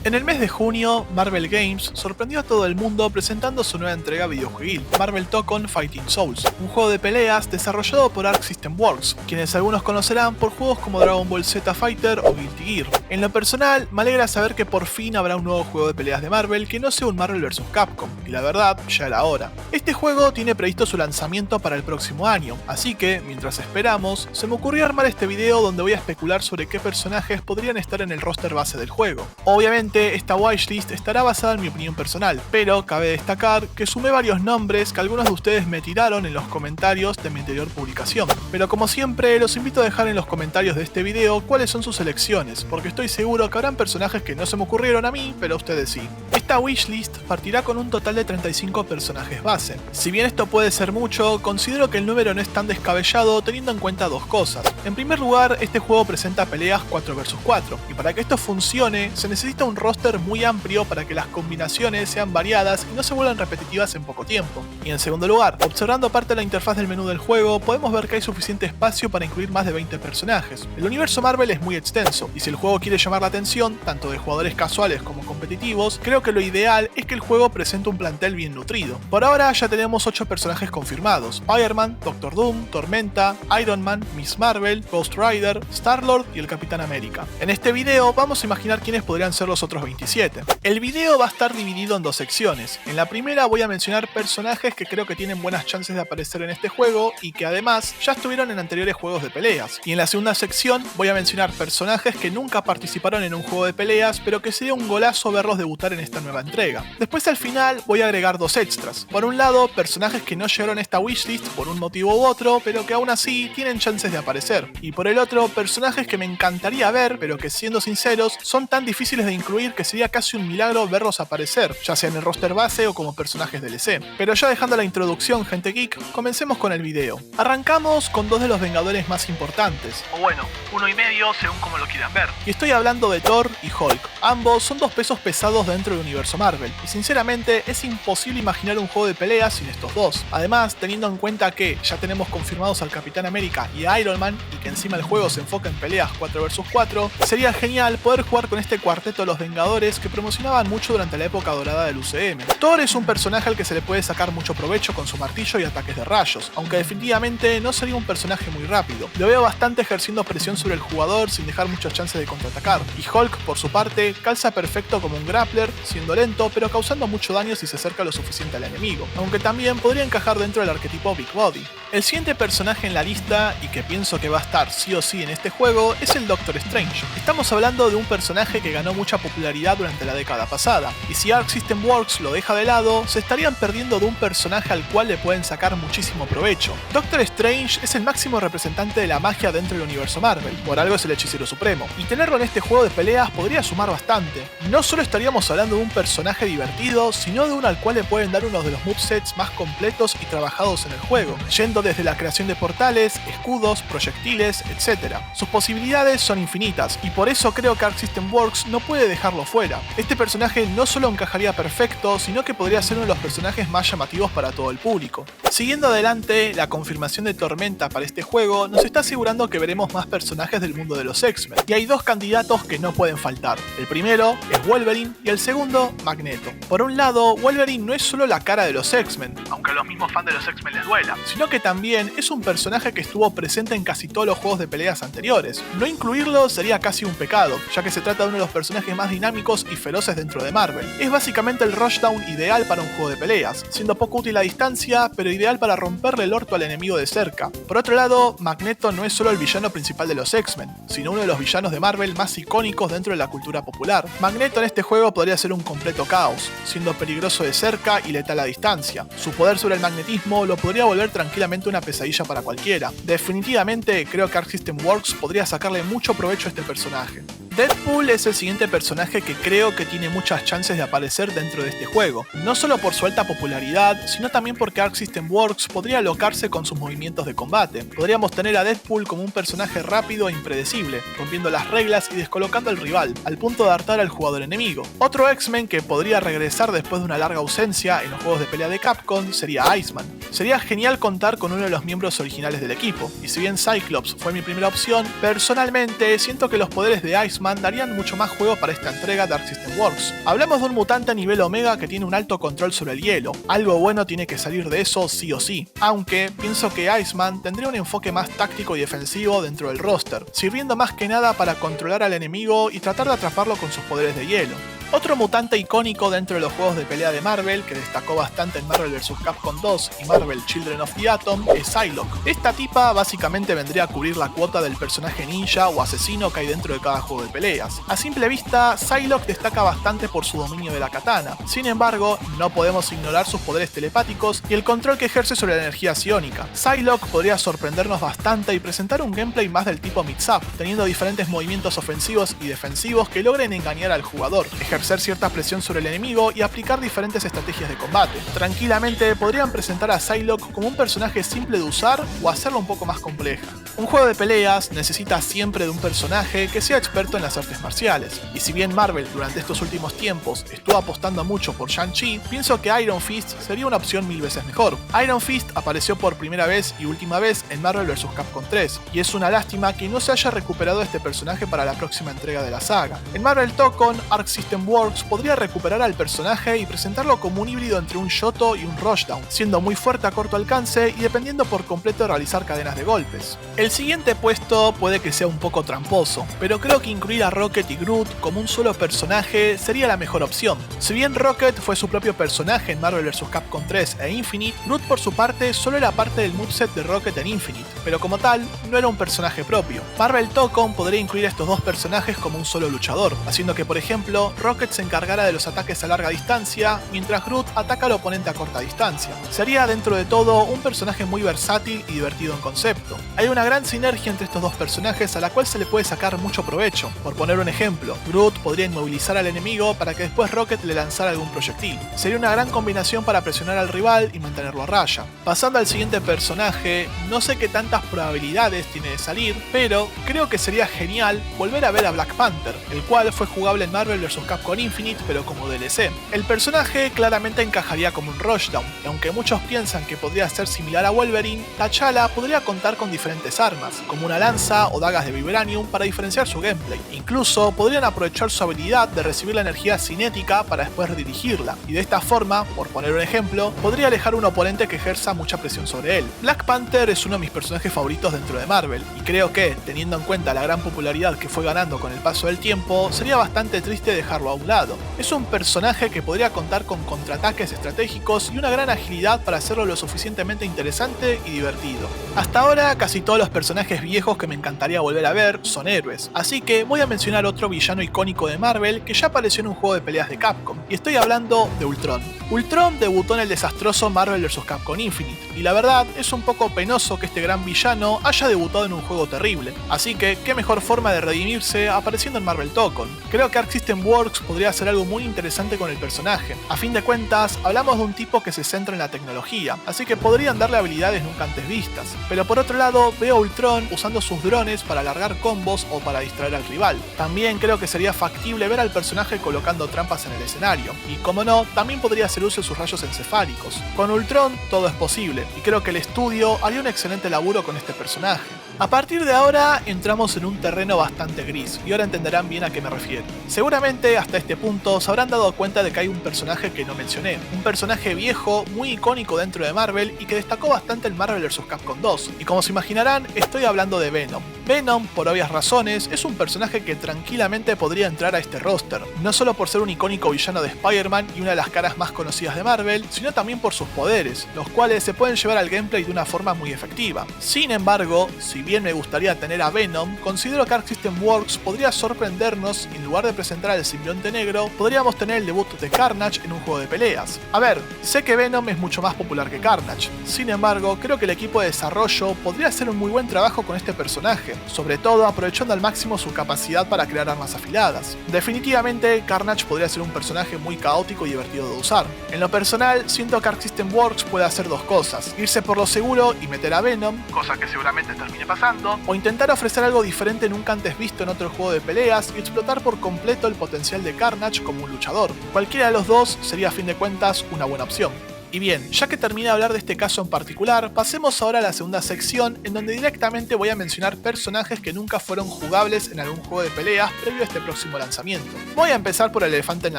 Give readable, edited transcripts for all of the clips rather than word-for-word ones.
En el mes de junio, Marvel Games sorprendió a todo el mundo presentando su nueva entrega videojueguil, Marvel Dokkan Fighting Souls, un juego de peleas desarrollado por Arc System Works, quienes algunos conocerán por juegos como Dragon Ball Z Fighter o Guilty Gear. En lo personal, me alegra saber que por fin habrá un nuevo juego de peleas de Marvel que no sea un Marvel vs Capcom, y la verdad, ya era hora. Este juego tiene previsto su lanzamiento para el próximo año, así que, mientras esperamos, se me ocurrió armar este video donde voy a especular sobre qué personajes podrían estar en el roster base del juego. Obviamente, esta wishlist estará basada en mi opinión personal, pero cabe destacar que sumé varios nombres que algunos de ustedes me tiraron en los comentarios de mi anterior publicación. Pero como siempre, los invito a dejar en los comentarios de este video cuáles son sus elecciones, porque estoy seguro que habrán personajes que no se me ocurrieron a mí, pero a ustedes sí. Esta wishlist partirá con un total de 35 personajes base. Si bien esto puede ser mucho, considero que el número no es tan descabellado teniendo en cuenta dos cosas. En primer lugar, este juego presenta peleas 4 vs 4, y para que esto funcione, se necesita un roster muy amplio para que las combinaciones sean variadas y no se vuelvan repetitivas en poco tiempo. Y en segundo lugar, observando parte de la interfaz del menú del juego, podemos ver que hay suficiente espacio para incluir más de 20 personajes. El universo Marvel es muy extenso, y si el juego quiere llamar la atención, tanto de jugadores casuales como competitivos, creo que lo ideal es que el juego presente un plantel bien nutrido. Por ahora ya tenemos 8 personajes confirmados: Spider-Man, Doctor Doom, Tormenta, Iron Man, Miss Marvel, Ghost Rider, Star-Lord y el Capitán América. En este video vamos a imaginar quiénes podrían ser los otros 27. El video va a estar dividido en dos secciones. En la primera voy a mencionar personajes que creo que tienen buenas chances de aparecer en este juego y que además ya estuvieron en anteriores juegos de peleas. Y en la segunda sección voy a mencionar personajes que nunca participaron en un juego de peleas, pero que sería un golazo verlos debutar en esta nueva entrega. Después al final voy a agregar dos extras. Por un lado, personajes que no llegaron a esta wishlist por un motivo u otro, pero que aún así tienen chances de aparecer. Y por el otro, personajes que me encantaría ver, pero que siendo sinceros, son tan difíciles de incluir que sería casi un milagro verlos aparecer, ya sea en el roster base o como personajes DLC. Pero ya dejando la introducción, gente geek, comencemos con el video. Arrancamos con dos de los Vengadores más importantes, o bueno, uno y medio según como lo quieran ver. Y estoy hablando de Thor y Hulk. Ambos son dos pesos pesados dentro del universo Marvel, y sinceramente es imposible imaginar un juego de peleas sin estos dos. Además, teniendo en cuenta que ya tenemos confirmados al Capitán América y a Iron Man, y que encima el juego se enfoca en peleas 4 vs 4, sería genial poder jugar con este cuarteto de los Vengadores que promocionaban mucho durante la época dorada del UCM. Thor es un personaje al que se le puede sacar mucho provecho con su martillo y ataques de rayos, aunque definitivamente no sería un personaje muy rápido. Lo veo bastante ejerciendo presión sobre el jugador sin dejar muchas chances de contraatacar. Y Hulk, por su parte, calza perfecto como un grappler, siendo lento pero causando mucho daño si se acerca lo suficiente al enemigo, aunque también podría encajar dentro del arquetipo Big Body. El siguiente personaje en la lista, y que pienso que va a estar sí o sí en este juego, es el Doctor Strange. Estamos hablando de un personaje que ganó mucha popularidad durante la década pasada, y si Arc System Works lo deja de lado, se estarían perdiendo de un personaje al cual le pueden sacar muchísimo provecho. Doctor Strange es el máximo representante de la magia dentro del universo Marvel, por algo es el hechicero supremo, y tenerlo en este juego de peleas podría sumar bastante. No solo estaríamos hablando de un personaje divertido, sino de uno al cual le pueden dar uno de los movesets más completos y trabajados en el juego, yendo desde la creación de portales, escudos, proyectiles, etc. Sus posibilidades son infinitas, y por eso creo que Arc System Works no puede dejarlo fuera. Este personaje no solo encajaría perfecto, sino que podría ser uno de los personajes más llamativos para todo el público. Siguiendo adelante, la confirmación de Tormenta para este juego nos está asegurando que veremos más personajes del mundo de los X-Men, y hay dos candidatos que no pueden faltar. El primero es Wolverine y el segundo, Magneto. Por un lado, Wolverine no es solo la cara de los X-Men, aunque a los mismos fans de los X-Men les duela, sino que también es un personaje que estuvo presente en casi todos los juegos de peleas anteriores. No incluirlo sería casi un pecado, ya que se trata de uno de los personajes más dinámicos y feroces dentro de Marvel. Es básicamente el rushdown ideal para un juego de peleas, siendo poco útil a distancia, pero ideal para romperle el orto al enemigo de cerca. Por otro lado, Magneto no es solo el villano principal de los X-Men, sino uno de los villanos de Marvel más icónicos dentro de la cultura popular. Magneto en este juego podría ser un completo caos, siendo peligroso de cerca y letal a distancia. Su poder sobre el magnetismo lo podría volver tranquilamente una pesadilla para cualquiera. Definitivamente creo que Arc System Works podría sacarle mucho provecho a este personaje. Deadpool es el siguiente personaje que creo que tiene muchas chances de aparecer dentro de este juego, no solo por su alta popularidad, sino también porque Arc System Works podría alocarse con sus movimientos de combate. Podríamos tener a Deadpool como un personaje rápido e impredecible, rompiendo las reglas y descolocando al rival, al punto de hartar al jugador enemigo. Otro X-Men que podría regresar después de una larga ausencia en los juegos de pelea de Capcom sería Iceman. Sería genial contar con uno de los miembros originales del equipo, y si bien Cyclops fue mi primera opción, personalmente siento que los poderes de Iceman Iceman darían mucho más juego para esta entrega de Arc System Works. Hablamos de un mutante a nivel Omega que tiene un alto control sobre el hielo, algo bueno tiene que salir de eso sí o sí, aunque pienso que Iceman tendría un enfoque más táctico y defensivo dentro del roster, sirviendo más que nada para controlar al enemigo y tratar de atraparlo con sus poderes de hielo. Otro mutante icónico dentro de los juegos de pelea de Marvel, que destacó bastante en Marvel vs. Capcom 2 y Marvel Children of the Atom, es Psylocke. Esta tipa básicamente vendría a cubrir la cuota del personaje ninja o asesino que hay dentro de cada juego de peleas. A simple vista, Psylocke destaca bastante por su dominio de la katana. Sin embargo, no podemos ignorar sus poderes telepáticos y el control que ejerce sobre la energía psiónica. Psylocke podría sorprendernos bastante y presentar un gameplay más del tipo mix-up, teniendo diferentes movimientos ofensivos y defensivos que logren engañar al jugador, ejercer cierta presión sobre el enemigo y aplicar diferentes estrategias de combate. Tranquilamente podrían presentar a Psylocke como un personaje simple de usar o hacerlo un poco más compleja. Un juego de peleas necesita siempre de un personaje que sea experto en las artes marciales, y si bien Marvel durante estos últimos tiempos estuvo apostando mucho por Shang-Chi, pienso que Iron Fist sería una opción 1000 veces mejor. Iron Fist apareció por primera vez y última vez en Marvel vs. Capcom 3, y es una lástima que no se haya recuperado este personaje para la próxima entrega de la saga. En Marvel Tokon, Arc System Works podría recuperar al personaje y presentarlo como un híbrido entre un Shoto y un Rushdown, siendo muy fuerte a corto alcance y dependiendo por completo de realizar cadenas de golpes. El siguiente puesto puede que sea un poco tramposo, pero creo que incluir a Rocket y Groot como un solo personaje sería la mejor opción. Si bien Rocket fue su propio personaje en Marvel vs. Capcom 3 e Infinite, Groot por su parte solo era parte del moveset de Rocket en Infinite, pero como tal, no era un personaje propio. Marvel Tokon podría incluir a estos dos personajes como un solo luchador, haciendo que por ejemplo, Rocket se encargara de los ataques a larga distancia, mientras Groot ataca al oponente a corta distancia. Sería dentro de todo un personaje muy versátil y divertido en concepto. Hay una gran sinergia entre estos dos personajes a la cual se le puede sacar mucho provecho. Por poner un ejemplo, Groot podría inmovilizar al enemigo para que después Rocket le lanzara algún proyectil. Sería una gran combinación para presionar al rival y mantenerlo a raya. Pasando al siguiente personaje, no sé qué tantas probabilidades tiene de salir, pero creo que sería genial volver a ver a Black Panther, el cual fue jugable en Marvel vs. Capcom Infinite pero como DLC. El personaje claramente encajaría como un Rushdown, y aunque muchos piensan que podría ser similar a Wolverine, T'Challa podría contar con diferentes armas, como una lanza o dagas de Vibranium para diferenciar su gameplay. Incluso podrían aprovechar su habilidad de recibir la energía cinética para después redirigirla, y de esta forma, por poner un ejemplo, podría alejar a un oponente que ejerza mucha presión sobre él. Black Panther es uno de mis personajes favoritos dentro de Marvel, y creo que, teniendo en cuenta la gran popularidad que fue ganando con el paso del tiempo, sería bastante triste dejarlo a un lado. Es un personaje que podría contar con contraataques estratégicos y una gran agilidad para hacerlo lo suficientemente interesante y divertido. Hasta ahora casi todos los personajes viejos que me encantaría volver a ver son héroes, así que voy a mencionar otro villano icónico de Marvel que ya apareció en un juego de peleas de Capcom, y estoy hablando de Ultron. Ultron debutó en el desastroso Marvel vs. Capcom Infinite, y la verdad es un poco penoso que este gran villano haya debutado en un juego terrible, así que qué mejor forma de redimirse apareciendo en Marvel Tokon. Creo que Arc System Works podría hacer algo muy interesante con el personaje. A fin de cuentas, hablamos de un tipo que se centra en la tecnología, así que podrían darle habilidades nunca antes vistas. Pero por otro lado, veo a Ultron usando sus drones para alargar combos o para distraer al rival. También creo que sería factible ver al personaje colocando trampas en el escenario, y como no, también podría hacer uso de sus rayos encefálicos. Con Ultron todo es posible, y creo que el estudio haría un excelente laburo con este personaje. A partir de ahora entramos en un terreno bastante gris, y ahora entenderán bien a qué me refiero. Seguramente hasta este punto se habrán dado cuenta de que hay un personaje que no mencioné, un personaje viejo, muy icónico dentro de Marvel y que destacó bastante en Marvel vs. Capcom 2, y como se imaginarán, estoy hablando de Venom. Venom, por obvias razones, es un personaje que tranquilamente podría entrar a este roster, no solo por ser un icónico villano de Spider-Man y una de las caras más conocidas de Marvel, sino también por sus poderes, los cuales se pueden llevar al gameplay de una forma muy efectiva. Sin embargo, si bien me gustaría tener a Venom, considero que Arc System Works podría sorprendernos y en lugar de presentar al simbionte negro, podríamos tener el debut de Carnage en un juego de peleas. A ver, sé que Venom es mucho más popular que Carnage, sin embargo, creo que el equipo de desarrollo podría hacer un muy buen trabajo con este personaje, sobre todo aprovechando al máximo su capacidad para crear armas afiladas. Definitivamente, Carnage podría ser un personaje muy caótico y divertido de usar. En lo personal, siento que Arc System Works puede hacer dos cosas: irse por lo seguro y meter a Venom, cosa que seguramente termine pasando, o intentar ofrecer algo diferente nunca antes visto en otro juego de peleas y explotar por completo el potencial de Carnage como un luchador. Cualquiera de los dos sería a fin de cuentas una buena opción. Y bien, ya que terminé de hablar de este caso en particular, pasemos ahora a la segunda sección en donde directamente voy a mencionar personajes que nunca fueron jugables en algún juego de peleas previo a este próximo lanzamiento. Voy a empezar por el elefante en la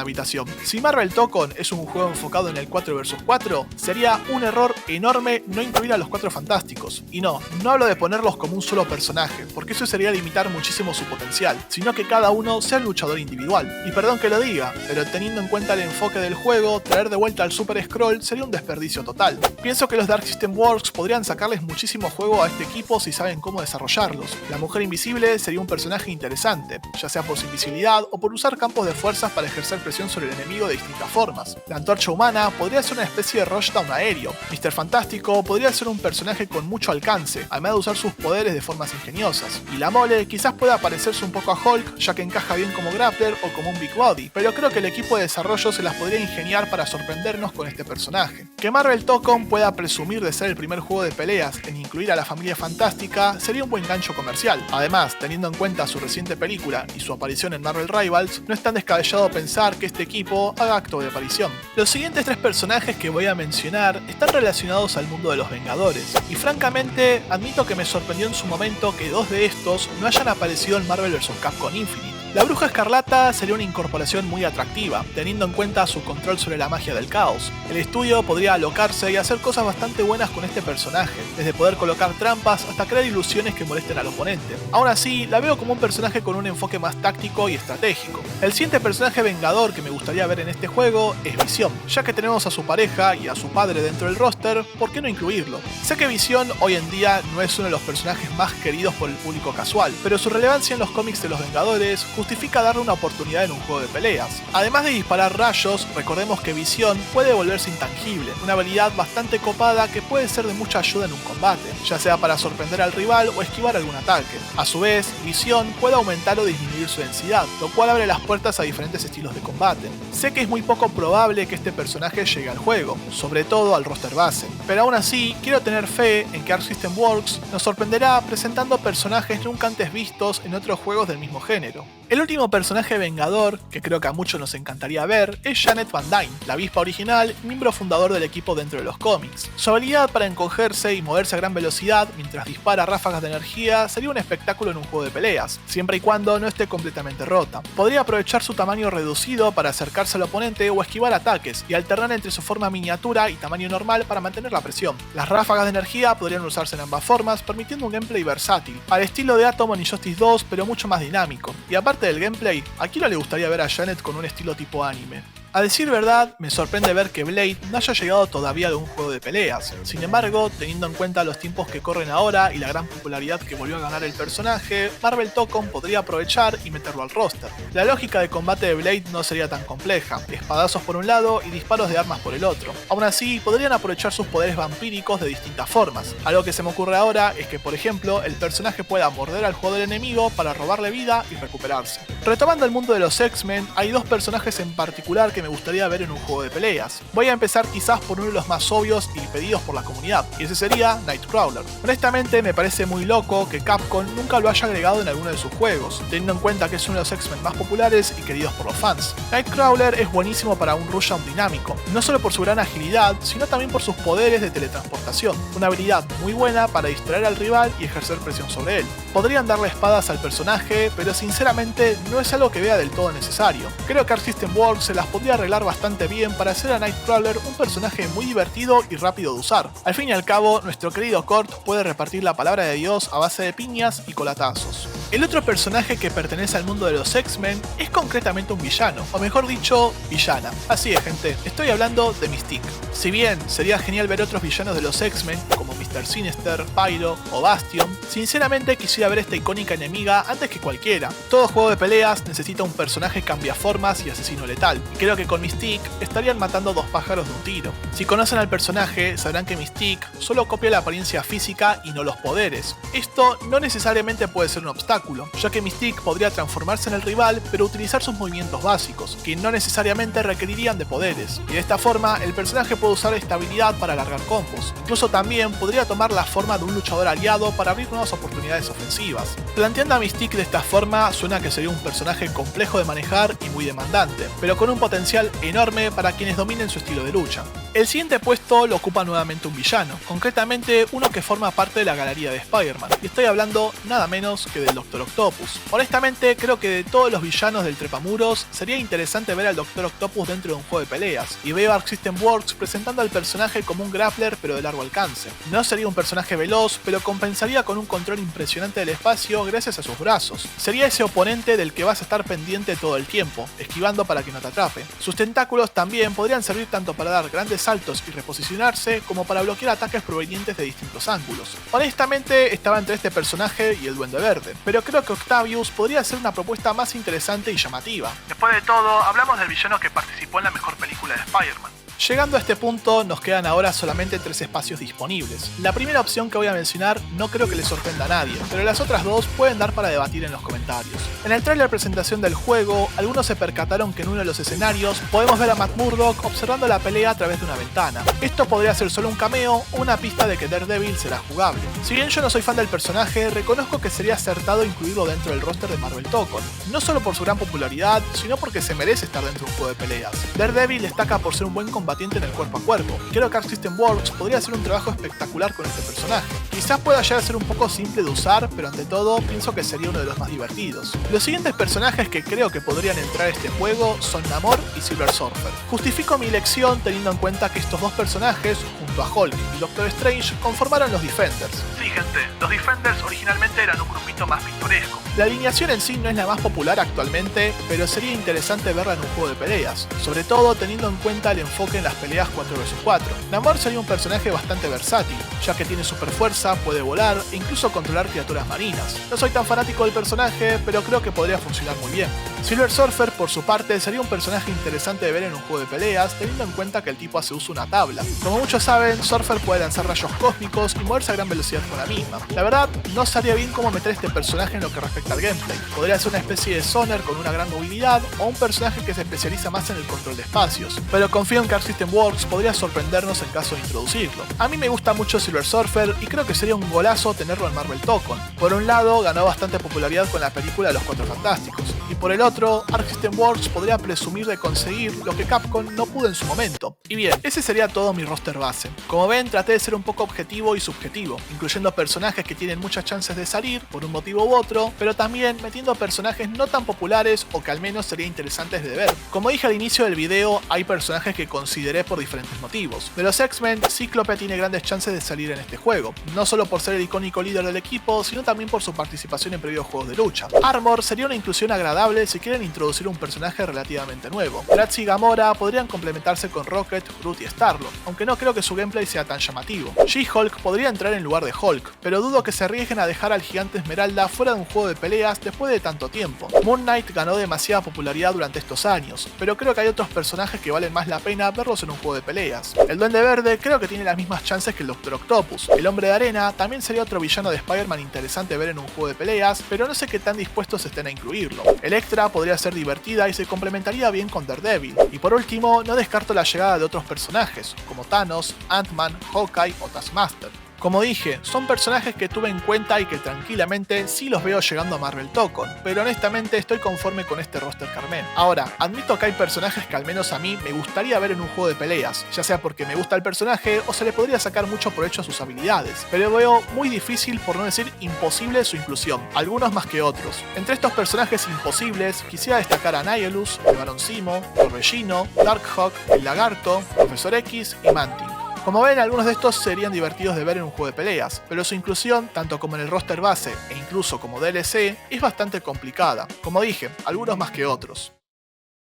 habitación. Si Marvel Tokon es un juego enfocado en el 4 vs 4, sería un error enorme no incluir a los 4 fantásticos. Y no hablo de ponerlos como un solo personaje, porque eso sería limitar muchísimo su potencial, sino que cada uno sea un luchador individual. Y perdón que lo diga, pero teniendo en cuenta el enfoque del juego, traer de vuelta al Super Scroll sería un desperdicio total. Pienso que los Dark System Works podrían sacarles muchísimo juego a este equipo si saben cómo desarrollarlos. La Mujer Invisible sería un personaje interesante, ya sea por su invisibilidad o por usar campos de fuerzas para ejercer presión sobre el enemigo de distintas formas. La Antorcha Humana podría ser una especie de rushdown aéreo. Mr. Fantástico podría ser un personaje con mucho alcance, además de usar sus poderes de formas ingeniosas. Y la Mole quizás pueda parecerse un poco a Hulk, ya que encaja bien como grappler o como un Big Body, pero creo que el equipo de desarrollo se las podría ingeniar para sorprendernos con este personaje. Que Marvel Tokon pueda presumir de ser el primer juego de peleas en incluir a la familia fantástica sería un buen gancho comercial. Además, teniendo en cuenta su reciente película y su aparición en Marvel Rivals, no es tan descabellado pensar que este equipo haga acto de aparición. Los siguientes 3 personajes que voy a mencionar están relacionados al mundo de los Vengadores, y francamente admito que me sorprendió en su momento que 2 de estos no hayan aparecido en Marvel vs. Capcom Infinite. La Bruja Escarlata sería una incorporación muy atractiva, teniendo en cuenta su control sobre la magia del caos. El estudio podría alocarse y hacer cosas bastante buenas con este personaje, desde poder colocar trampas hasta crear ilusiones que molesten al oponente. Aún así, la veo como un personaje con un enfoque más táctico y estratégico. El siguiente personaje vengador que me gustaría ver en este juego es Visión. Ya que tenemos a su pareja y a su padre dentro del roster, ¿por qué no incluirlo? Sé que Visión hoy en día no es uno de los personajes más queridos por el público casual, pero su relevancia en los cómics de los Vengadores justifica darle una oportunidad en un juego de peleas. Además de disparar rayos, recordemos que Visión puede volverse intangible, una habilidad bastante copada que puede ser de mucha ayuda en un combate, ya sea para sorprender al rival o esquivar algún ataque. A su vez, Visión puede aumentar o disminuir su densidad, lo cual abre las puertas a diferentes estilos de combate. Sé que es muy poco probable que este personaje llegue al juego, sobre todo al roster base, pero aún así quiero tener fe en que Arc System Works nos sorprenderá presentando personajes nunca antes vistos en otros juegos del mismo género. El último personaje vengador, que creo que a muchos nos encantaría ver, es Janet Van Dyne, la avispa original y miembro fundador del equipo dentro de los cómics. Su habilidad para encogerse y moverse a gran velocidad mientras dispara ráfagas de energía sería un espectáculo en un juego de peleas, siempre y cuando no esté completamente rota. Podría aprovechar su tamaño reducido para acercarse al oponente o esquivar ataques, y alternar entre su forma miniatura y tamaño normal para mantener la presión. Las ráfagas de energía podrían usarse en ambas formas, permitiendo un gameplay versátil, al estilo de Atom en Injustice 2, pero mucho más dinámico. Y aparte del gameplay, ¿a quién no le gustaría ver a Janet con un estilo tipo anime? A decir verdad, me sorprende ver que Blade no haya llegado todavía de un juego de peleas. Sin embargo, teniendo en cuenta los tiempos que corren ahora y la gran popularidad que volvió a ganar el personaje, Marvel Tokon podría aprovechar y meterlo al roster. La lógica de combate de Blade no sería tan compleja, espadazos por un lado y disparos de armas por el otro. Aún así, podrían aprovechar sus poderes vampíricos de distintas formas. Algo que se me ocurre ahora es que, por ejemplo, el personaje pueda morder al jugador enemigo para robarle vida y recuperarse. Retomando el mundo de los X-Men, hay 2 personajes en particular que me gustaría ver en un juego de peleas. Voy a empezar quizás por uno de los más obvios y pedidos por la comunidad, y ese sería Nightcrawler. Honestamente me parece muy loco que Capcom nunca lo haya agregado en alguno de sus juegos, teniendo en cuenta que es uno de los X-Men más populares y queridos por los fans. Nightcrawler es buenísimo para un rushdown dinámico, no solo por su gran agilidad, sino también por sus poderes de teletransportación, una habilidad muy buena para distraer al rival y ejercer presión sobre él. Podrían darle espadas al personaje, pero sinceramente no es algo que vea del todo necesario. Creo que Arc System Works se las podría arreglar bastante bien para hacer a Nightcrawler un personaje muy divertido y rápido de usar. Al fin y al cabo, nuestro querido Kurt puede repartir la palabra de Dios a base de piñas y colatazos. El otro personaje que pertenece al mundo de los X-Men es concretamente un villano, o mejor dicho, villana. Así es, gente, estoy hablando de Mystique. Si bien sería genial ver otros villanos de los X-Men, como Mr. Sinister, Pyro o Bastion, sinceramente quisiera ver esta icónica enemiga antes que cualquiera. Todo juego de peleas necesita un personaje cambiaformas y asesino letal, y creo que con Mystique estarían matando 2 pájaros de un tiro. Si conocen al personaje, sabrán que Mystique solo copia la apariencia física y no los poderes. Esto no necesariamente puede ser un obstáculo, obstáculo, ya que Mystique podría transformarse en el rival pero utilizar sus movimientos básicos, que no necesariamente requerirían de poderes, y de esta forma el personaje puede usar esta habilidad para alargar combos. Incluso también podría tomar la forma de un luchador aliado para abrir nuevas oportunidades ofensivas. Planteando a Mystique de esta forma suena que sería un personaje complejo de manejar y muy demandante, pero con un potencial enorme para quienes dominen su estilo de lucha. El siguiente puesto lo ocupa nuevamente un villano, concretamente uno que forma parte de la galería de Spider-Man, y estoy hablando nada menos que del Dr. Octopus. Honestamente creo que de todos los villanos del trepamuros sería interesante ver al Dr. Octopus dentro de un juego de peleas, y veo a Arc System Works presentando al personaje como un grappler pero de largo alcance. No sería un personaje veloz, pero compensaría con un control impresionante del espacio gracias a sus brazos. Sería ese oponente del que vas a estar pendiente todo el tiempo, esquivando para que no te atrape. Sus tentáculos también podrían servir tanto para dar grandes saltos y reposicionarse, como para bloquear ataques provenientes de distintos ángulos. Honestamente estaba entre este personaje y el Duende Verde, pero creo que Octavius podría ser una propuesta más interesante y llamativa. Después de todo, hablamos del villano que participó en la mejor película de Spider-Man. Llegando a este punto, nos quedan ahora solamente 3 espacios disponibles. La primera opción que voy a mencionar no creo que le sorprenda a nadie, pero las otras dos pueden dar para debatir en los comentarios. En el trailer presentación del juego, algunos se percataron que en uno de los escenarios podemos ver a Matt Murdock observando la pelea a través de una ventana. Esto podría ser solo un cameo o una pista de que Daredevil será jugable. Si bien yo no soy fan del personaje, reconozco que sería acertado incluirlo dentro del roster de Marvel Tokon, no solo por su gran popularidad, sino porque se merece estar dentro de un juego de peleas. Daredevil destaca por ser un buen combatiente en el cuerpo a cuerpo. Creo que Arc System Works podría hacer un trabajo espectacular con este personaje. Quizás pueda llegar a ser un poco simple de usar, pero ante todo pienso que sería uno de los más divertidos. Los siguientes personajes que creo que podrían entrar a este juego son Namor y Silver Surfer. Justifico mi elección teniendo en cuenta que estos dos personajes, junto a Hulk y Doctor Strange, conformaron los Defenders. Sí gente, los Defenders originalmente eran un grupito más pintoresco. La alineación en sí no es la más popular actualmente, pero sería interesante verla en un juego de peleas, sobre todo teniendo en cuenta el enfoque en las peleas 4 vs 4. Namor sería un personaje bastante versátil, ya que tiene super fuerza, puede volar e incluso controlar criaturas marinas. No soy tan fanático del personaje, pero creo que podría funcionar muy bien. Silver Surfer, por su parte, sería un personaje interesante de ver en un juego de peleas, teniendo en cuenta que el tipo hace uso de una tabla. Como muchos saben, Surfer puede lanzar rayos cósmicos y moverse a gran velocidad con la misma. La verdad, no sabría bien cómo meter este personaje en lo que respecta al gameplay. Podría ser una especie de Soner con una gran movilidad, o un personaje que se especializa más en el control de espacios, pero confío en que Arc System Works podría sorprendernos en caso de introducirlo. A mí me gusta mucho Silver Surfer y creo que sería un golazo tenerlo en Marvel Tokon. Por un lado, ganó bastante popularidad con la película de los Cuatro Fantásticos, y por el otro, Arc System Works podría presumir de conseguir lo que Capcom no pudo en su momento. Y bien, ese sería todo mi roster base. Como ven, traté de ser un poco objetivo y subjetivo, incluyendo personajes que tienen muchas chances de salir por un motivo u otro, pero también metiendo personajes no tan populares o que al menos serían interesantes de ver. Como dije al inicio del video, hay personajes que consideré por diferentes motivos. De los X-Men, Cíclope tiene grandes chances de salir en este juego, no solo por ser el icónico líder del equipo, sino también por su participación en previos juegos de lucha. Armor sería una inclusión agradable si quieren introducir un personaje relativamente nuevo. Drax y Gamora podrían complementarse con Rocket, Groot y Star-Lord, aunque no creo que su gameplay sea tan llamativo. She-Hulk podría entrar en lugar de Hulk, pero dudo que se arriesguen a dejar al gigante Esmeralda fuera de un juego de peleas después de tanto tiempo. Moon Knight ganó demasiada popularidad durante estos años, pero creo que hay otros personajes que valen más la pena verlos en un juego de peleas. El Duende Verde creo que tiene las mismas chances que el Dr. Octopus. El Hombre de Arena también sería otro villano de Spider-Man interesante ver en un juego de peleas, pero no sé qué tan dispuestos estén a incluirlo. Electra podría ser divertida y se complementaría bien con Daredevil. Y por último, no descarto la llegada de otros personajes, como Thanos, Ant-Man, Hawkeye o Taskmaster. Como dije, son personajes que tuve en cuenta y que tranquilamente sí los veo llegando a Marvel Tokon, pero honestamente estoy conforme con este roster que armé. Ahora, admito que hay personajes que al menos a mí me gustaría ver en un juego de peleas, ya sea porque me gusta el personaje o se le podría sacar mucho provecho a sus habilidades, pero veo muy difícil, por no decir imposible, su inclusión, algunos más que otros. Entre estos personajes imposibles, quisiera destacar a Nihilus, el Barón Zemo, Torbellino, Darkhawk, el Lagarto, Profesor X y Mantis. Como ven, algunos de estos serían divertidos de ver en un juego de peleas, pero su inclusión, tanto como en el roster base e incluso como DLC, es bastante complicada. Como dije, algunos más que otros.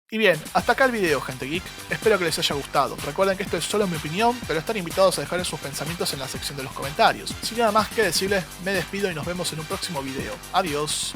Y bien, hasta acá el video, gente geek. Espero que les haya gustado. Recuerden que esto es solo mi opinión, pero están invitados a dejar sus pensamientos en la sección de los comentarios. Sin nada más que decirles, me despido y nos vemos en un próximo video. Adiós.